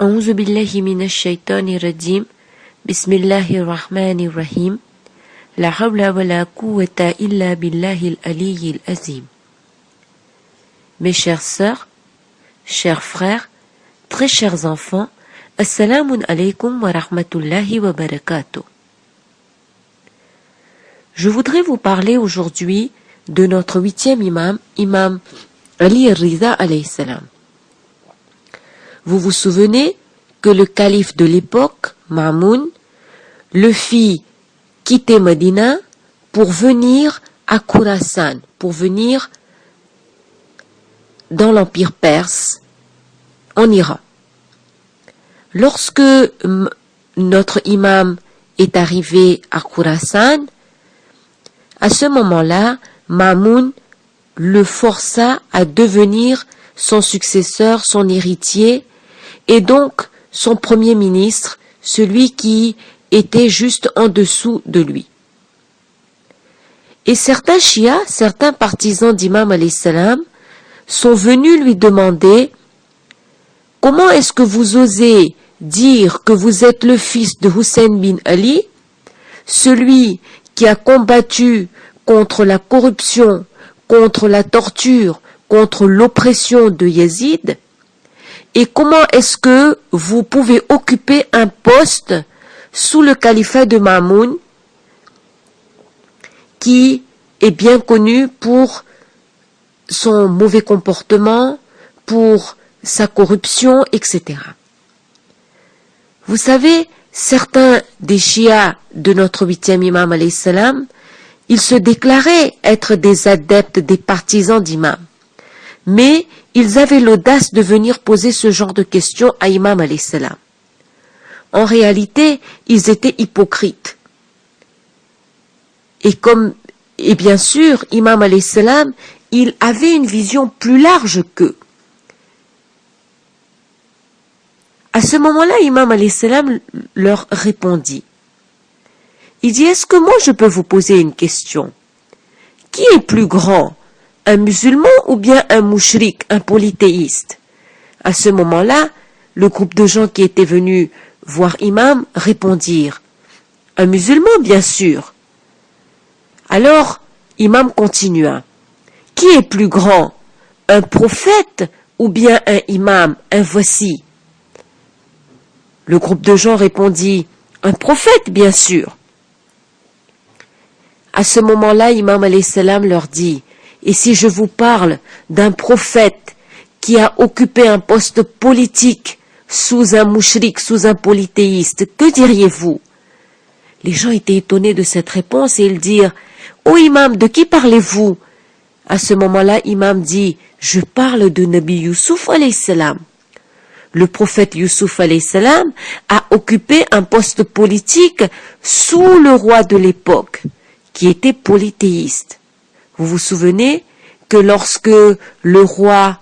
أعوذ بالله من الشيطان الرجيم بسم الله الرحمن الرحيم لا حول ولا قوة إلا بالله العلي العظيم. Mes chères sœurs, chers frères, très chers enfants, Assalamu alaikum wa rahmatullahi wa barakatuh. Je voudrais vous parler aujourd'hui de notre 8e imam, Imam Ali al-Rida alayhi salam. Vous vous souvenez que le calife de l'époque, Ma'moun, le fit quitter Medina pour venir à Khurasan, pour venir dans l'Empire perse, en Iran. Lorsque notre imam est arrivé à Khurasan, à ce moment-là, Ma'moun le força à devenir son successeur, son héritier, et donc son premier ministre, celui qui était juste en dessous de lui. Et certains chiites, certains partisans d'Imam alayhi salam, sont venus lui demander « Comment est-ce que vous osez dire que vous êtes le fils de Hussein bin Ali, celui qui a combattu contre la corruption, contre la torture, contre l'oppression de Yazid, et comment est-ce que vous pouvez occuper un poste sous le califat de Ma'moun, qui est bien connu pour son mauvais comportement, pour sa corruption, etc. » Vous savez, certains des chiites de notre 8e imam alayhi salam, ils se déclaraient être des adeptes, des partisans d'imam. Mais ils avaient l'audace de venir poser ce genre de questions à Imam alayhi salam. En réalité, ils étaient hypocrites. Et bien sûr, Imam alayhi salam, il avait une vision plus large qu'eux. À ce moment-là, Imam alayhi salam leur répondit. Il dit, est-ce que moi je peux vous poser une question? Qui est plus grand? Un musulman ou bien un mouchrik, un polythéiste? À ce moment-là, le groupe de gens qui étaient venus voir Imam répondirent, un musulman bien sûr. Alors, Imam continua, qui est plus grand? Un prophète ou bien un imam, un voici? Le groupe de gens répondit, un prophète bien sûr. À ce moment-là, Imam alayhi salam leur dit, et si je vous parle d'un prophète qui a occupé un poste politique sous un mouchrik, sous un polythéiste, que diriez-vous? Les gens étaient étonnés de cette réponse et ils dirent, ô imam, de qui parlez-vous? À ce moment-là, Imam dit, je parle de Nabi Youssouf alayhi salam. Le prophète Youssouf alayhi salam a occupé un poste politique sous le roi de l'époque, qui était polythéiste. Vous vous souvenez que lorsque le roi,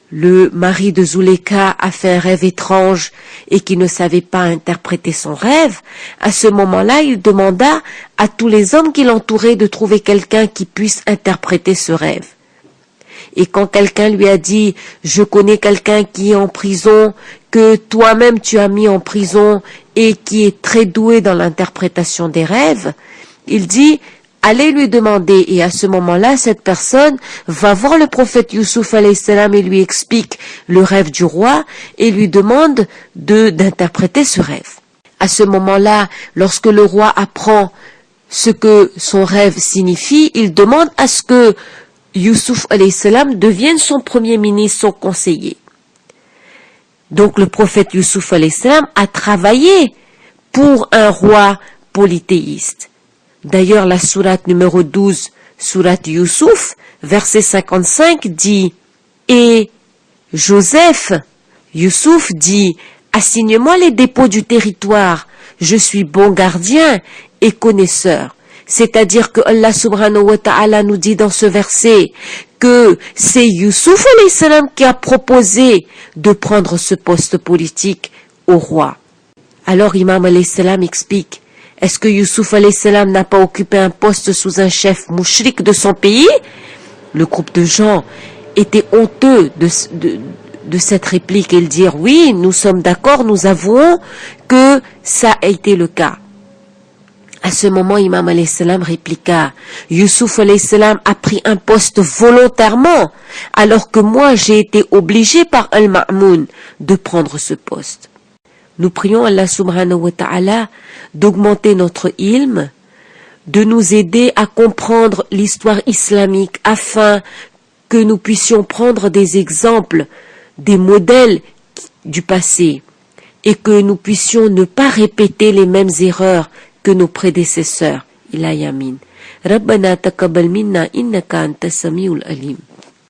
le mari de Zuleyka, a fait un rêve étrange et qui ne savait pas interpréter son rêve, à ce moment-là, il demanda à tous les hommes qui l'entouraient de trouver quelqu'un qui puisse interpréter ce rêve. Et quand quelqu'un lui a dit « Je connais quelqu'un qui est en prison, que toi-même tu as mis en prison et qui est très doué dans l'interprétation des rêves », il dit « Allez lui demander » et à ce moment-là, cette personne va voir le prophète Youssouf alayhi salam et lui explique le rêve du roi et lui demande d'interpréter ce rêve. À ce moment-là, lorsque le roi apprend ce que son rêve signifie, il demande à ce que Youssouf alayhi salam devienne son premier ministre, son conseiller. Donc le prophète Youssouf alayhi salam a travaillé pour un roi polythéiste. D'ailleurs, la sourate numéro 12, sourate Youssouf, verset 55 dit « Et Joseph, Youssouf dit « Assigne-moi les dépôts du territoire, je suis bon gardien et connaisseur. » C'est-à-dire que Allah subhanahu wa ta'ala nous dit dans ce verset que c'est Youssouf alayhi salam qui a proposé de prendre ce poste politique au roi. Alors Imam alayhi salam explique, est-ce que Youssouf alayhi salam n'a pas occupé un poste sous un chef mouchrik de son pays? Le groupe de gens était honteux de cette réplique et le dire oui, nous sommes d'accord, nous avouons que ça a été le cas. À ce moment, Imam alayhi salam répliqua, Youssouf alayhi salam a pris un poste volontairement, alors que moi j'ai été obligé par Al-Ma'moun de prendre ce poste. Nous prions Allah subhanahu wa ta'ala d'augmenter notre ilm, de nous aider à comprendre l'histoire islamique afin que nous puissions prendre des exemples, des modèles du passé et que nous puissions ne pas répéter les mêmes erreurs que nos prédécesseurs. Ila yamin. Rabbana taqabbal minna innaka antas samiul alim.